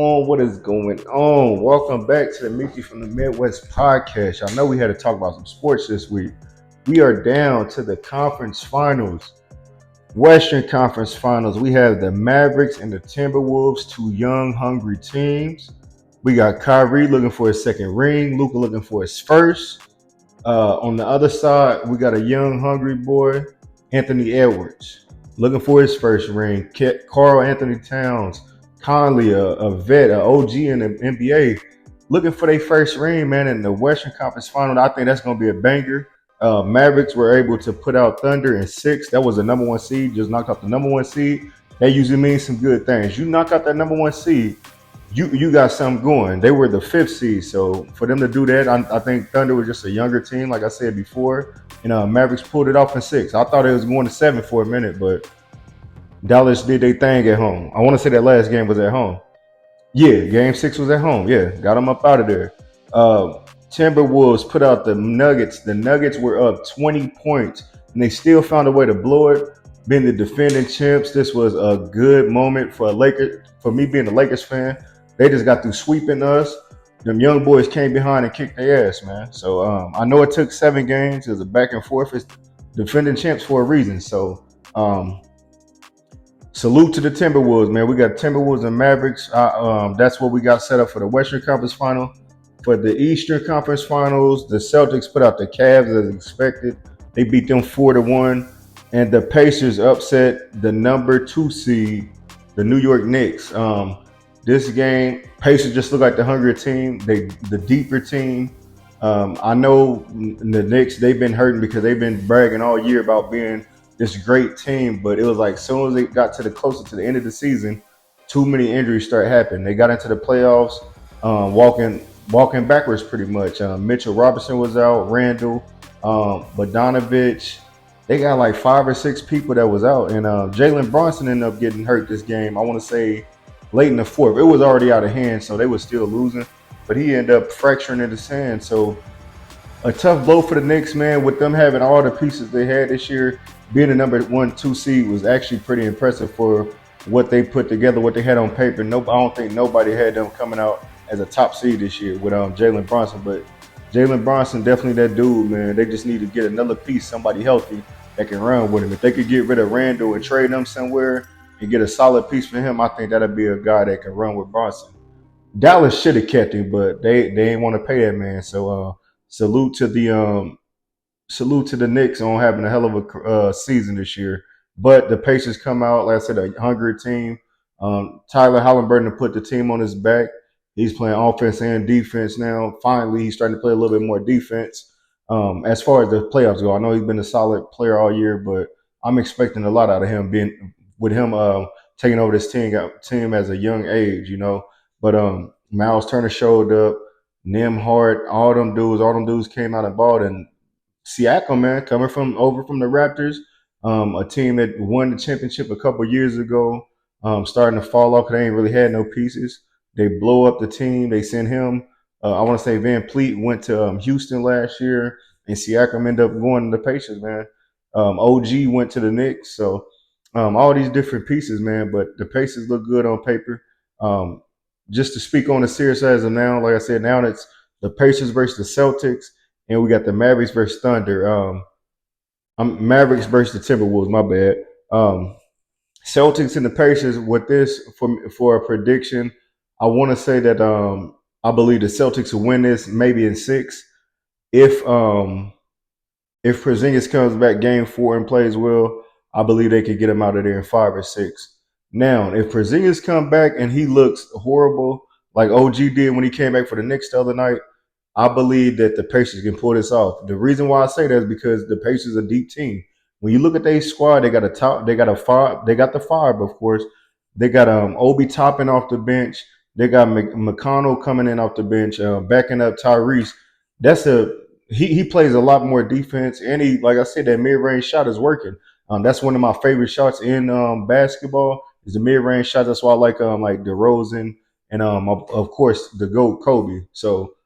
What is going on? Welcome back to the Mechee from the Midwest podcast. I know we had to talk about some sports this week. We are down to the conference finals, Western Conference Finals. We have the Mavericks and the Timberwolves, two young, hungry teams. We got Kyrie looking for his second ring, Luka looking for his first. On the other side, we got a young, hungry boy, Anthony Edwards, looking for his first ring. Carl Anthony Towns, Conley, a vet, an OG in the NBA, looking for their first ring, man, in the Western Conference Final. I think that's going to be a banger. Mavericks were able to put out Thunder in 6. That was the number one seed, just knocked out the number one seed. That usually means some good things. You knock out that number one seed, you got something going. They were the 5th seed, so for them to do that, I think Thunder was just a younger team, like I said before, and Mavericks pulled it off in 6. I thought it was going to 7 for a minute, but Dallas did their thing at home. I want to say that last game was at home. Yeah, Game 6 was at home. Yeah, got them up out of there. Timberwolves put out the Nuggets. The Nuggets were up 20 points, and they still found a way to blow it. Being the defending champs, this was a good moment for me being a Lakers fan. They just got through sweeping us. Them young boys came behind and kicked their ass, man. So I know it took 7 games. It was a back and forth. It's defending champs for a reason. So salute to the Timberwolves, man. We got Timberwolves and Mavericks. That's what we got set up for the Western Conference Final. For the Eastern Conference Finals, the Celtics put out the Cavs as expected. They beat them 4-1, and the Pacers upset the number 2 seed, the New York Knicks. This game, Pacers just look like the hungrier team, the deeper team. I know the Knicks, they've been hurting because they've been bragging all year about being this great team, but it was like as soon as they got closer to the end of the season, too many injuries started happening. They got into the playoffs, walking backwards pretty much. Mitchell Robinson was out, Randall, Bogdanovich. They got like 5 or 6 people that was out, and Jalen Brunson ended up getting hurt this game. I want to say late in the 4th. It was already out of hand, so they were still losing, but he ended up fracturing in his hand. So a tough blow for the Knicks, man, with them having all the pieces they had this year. Being the number 1, 2 seed was actually pretty impressive for what they put together, what they had on paper. I don't think nobody had them coming out as a top seed this year with Jalen Brunson, but Jalen Brunson definitely that dude, man. They just need to get another piece, somebody healthy that can run with him. If they could get rid of Randall and trade him somewhere and get a solid piece for him, I think that'd be a guy that can run with Brunson. Dallas should have kept him, but they didn't want to pay that man. So salute to the Knicks on having a hell of a season this year. But the Pacers come out, like I said, a hungry team. Tyler Halliburton put the team on his back. He's playing offense and defense now. Finally, he's starting to play a little bit more defense. As far as the playoffs go, I know he's been a solid player all year, but I'm expecting a lot out of him taking over this team as a young age, you know. But Miles Turner showed up, Nimhart, all them dudes came out and balled, and Siakam, man, coming from the Raptors, a team that won the championship a couple years ago, starting to fall off because they ain't really had no pieces. They blow up the team. They send him. I want to say Van Pleet went to Houston last year, and Siakam ended up going to the Pacers, man. OG went to the Knicks, so all these different pieces, man. But the Pacers look good on paper. Just to speak on the series as of now, like I said, now it's the Pacers versus the Celtics, and we got the Mavericks versus Thunder. Mavericks versus the Timberwolves. My bad. Celtics and the Pacers. With this for a prediction, I want to say that I believe the Celtics will win this maybe in 6. If Porzingis comes back game 4 and plays well, I believe they could get him out of there in 5 or 6. Now, if Porzingis come back and he looks horrible like OG did when he came back for the Knicks the other night, I believe that the Pacers can pull this off. The reason why I say that is because the Pacers are a deep team. When you look at their squad, they got the five, of course. They got Obi Toppin off the bench. They got McConnell coming in off the bench, backing up Tyrese. He plays a lot more defense, and he, like I said, that mid range shot is working. That's one of my favorite shots in basketball is the mid range shot. That's why I like DeRozan and of course the GOAT Kobe. So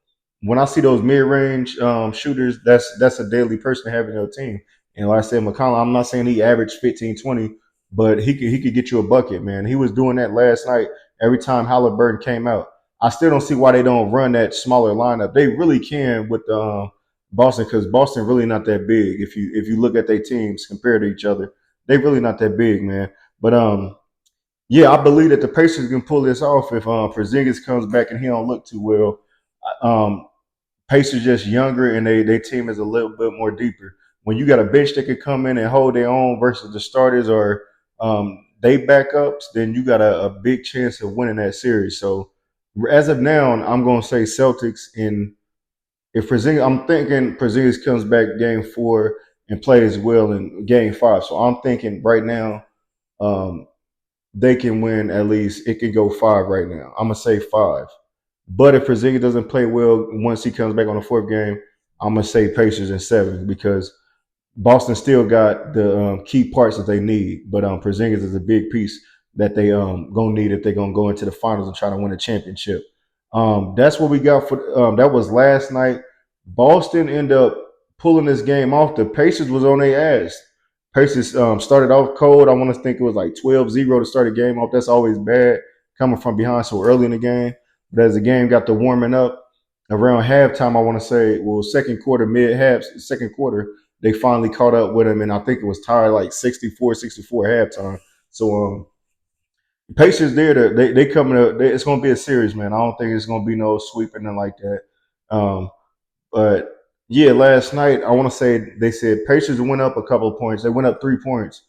when I see those mid-range shooters, that's a daily person to have in your team. And like I said, McConnell, I'm not saying he averaged 15, 20, but he could get you a bucket, man. He was doing that last night every time Halliburton came out. I still don't see why they don't run that smaller lineup. They really can with the Boston, because Boston really not that big. If you look at their teams compared to each other, they really not that big, man. But yeah, I believe that the Pacers can pull this off if Porzingis comes back and he don't look too well. Um, Pacers just younger and they team is a little bit more deeper. When you got a bench that can come in and hold their own versus the starters or they backups, then you got a big chance of winning that series. So as of now, I'm going to say Celtics. And if Porzingis, I'm thinking Porzingis comes back game 4 and plays well in game 5. So I'm thinking right now um, they can win at least. It can go 5 right now. I'm gonna say 5. But if Porzingis doesn't play well once he comes back on the 4th game, I'm gonna say Pacers in 7 because Boston still got the key parts that they need, but Porzingis is a big piece that they gonna need if they're gonna go into the finals and try to win a championship. That's what we got for that was last night. Boston ended up pulling this game off. The Pacers was on their ass. Pacers started off cold. I want to think it was like 12-0 to start a game off. That's always bad coming from behind so early in the game. But as the game got to warming up around halftime, I want to say, well, second quarter, mid half, second quarter, they finally caught up with him, and I think it was tied like 64-64 halftime. So Pacers there, they coming up. It's going to be a series, man. I don't think it's going to be no sweeping and like that. But yeah, last night I want to say they said Pacers went up a couple of points. They went up 3 points.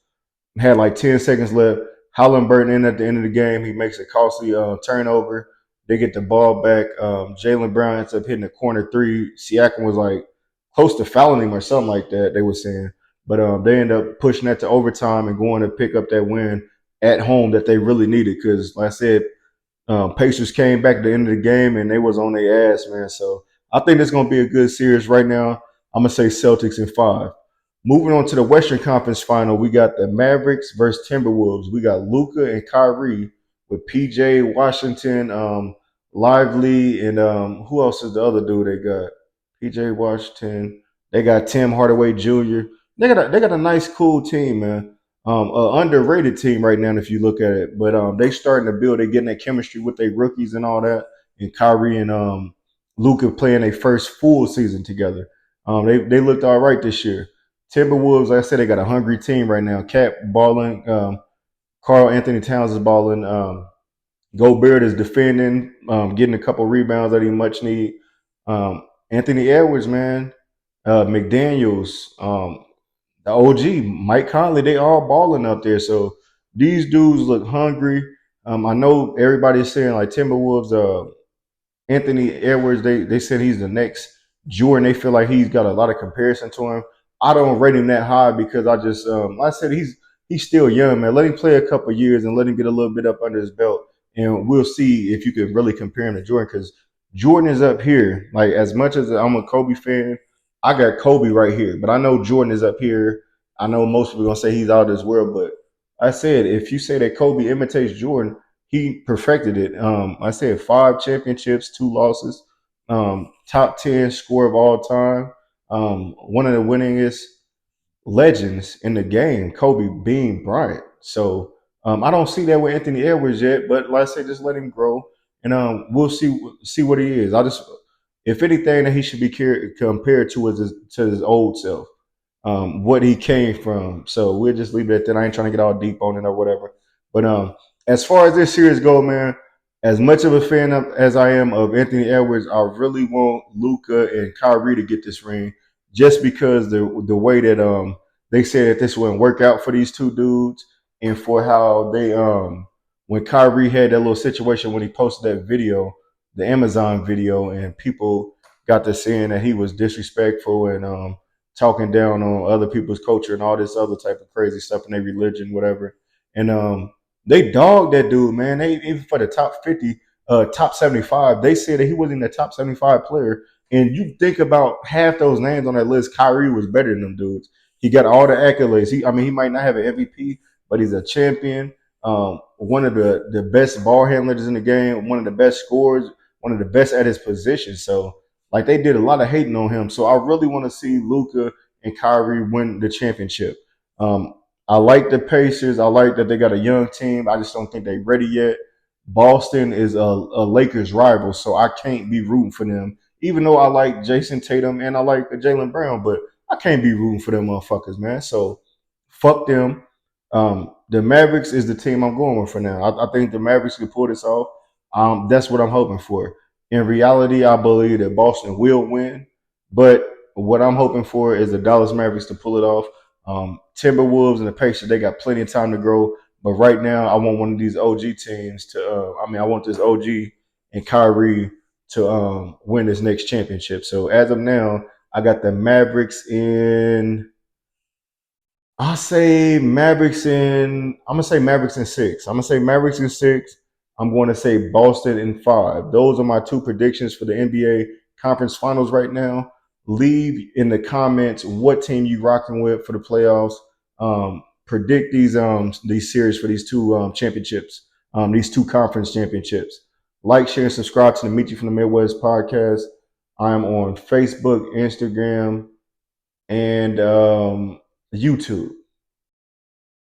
Had like 10 seconds left. Halliburton in at the end of the game. He makes a costly turnover. They get the ball back. Jalen Brown ends up hitting a corner 3. Siakam was like close to fouling him or something like that, they were saying. But they end up pushing that to overtime and going to pick up that win at home that they really needed. Because, like I said, Pacers came back at the end of the game and they was on their ass, man. So I think it's going to be a good series right now. I'm going to say Celtics in 5. Moving on to the Western Conference Final, we got the Mavericks versus Timberwolves. We got Luka and Kyrie with PJ Washington, Lively, and who else is the other dude they got? PJ Washington. They got Tim Hardaway Jr. They got a nice, cool team, man. Underrated team right now if you look at it. But they starting to build. They getting that chemistry with their rookies and all that. And Kyrie and Luka playing their first full season together. They looked all right this year. Timberwolves, like I said, they got a hungry team right now. Cat balling, Carl Anthony Towns is balling. Gobert is defending, getting a couple rebounds that he much need. Anthony Edwards, man, McDaniels, the OG, Mike Conley, they all balling up there. So these dudes look hungry. I know everybody's saying like Timberwolves, Anthony Edwards, they said he's the next Jordan. They feel like he's got a lot of comparison to him. I don't rate him that high because I just like I said he's still young, man. Let him play a couple years and let him get a little bit up under his belt, and we'll see if you could really compare him to Jordan. Because Jordan is up here. Like as much as I'm a Kobe fan, I got Kobe right here, but I know Jordan is up here. I know most people are gonna say he's out of this world, but I said if you say that Kobe imitates Jordan, he perfected it. I said 5 championships, 2 losses, top 10 score of all time, one of the winningest legends in the game, Kobe Bean Bryant. So I don't see that with Anthony Edwards yet, but like I said, just let him grow, and we'll see what he is. I just, if anything, that he should be compared to his old self, what he came from. So we'll just leave it at that. I ain't trying to get all deep on it or whatever. But as far as this series go, man, as much of a fan as I am of Anthony Edwards, I really want Luka and Kyrie to get this ring, just because the way that they said that this wouldn't work out for these two dudes, and for how they when Kyrie had that little situation when he posted that video, the Amazon video, and people got to saying that he was disrespectful and talking down on other people's culture and all this other type of crazy stuff in their religion, whatever. And they dogged that dude, man. They even for the top 50, top 75, they said that he wasn't the top 75 player. And you think about half those names on that list, Kyrie was better than them dudes. He got all the accolades. He might not have an MVP, but he's a champion. One of the best ball handlers in the game, one of the best scorers, one of the best at his position. So like they did a lot of hating on him. So I really want to see Luka and Kyrie win the championship. I like the Pacers. I like that they got a young team. I just don't think they're ready yet. Boston is a Lakers rival, so I can't be rooting for them. Even though I like Jason Tatum and I like Jalen Brown, but I can't be rooting for them motherfuckers, man. So fuck them. The Mavericks is the team I'm going with for now. I think the Mavericks can pull this off. That's what I'm hoping for. In reality, I believe that Boston will win, but what I'm hoping for is the Dallas Mavericks to pull it off. Timberwolves and the Pacers, they got plenty of time to grow. But right now, I want one of these OG teams to. I want this OG and Kyrie to win this next championship. So as of now, I got the Mavericks in. I say Mavericks in. I'm gonna say Mavericks in six. I'm gonna say Mavericks in six. I'm going to say Boston in five. Those are my two predictions for the NBA Conference Finals right now. Leave in the comments what team you rocking with for the playoffs. Predict these series for these two championships, these two conference championships. Like, share, and subscribe to the Meet You from the Midwest podcast. I'm on Facebook, Instagram, and YouTube.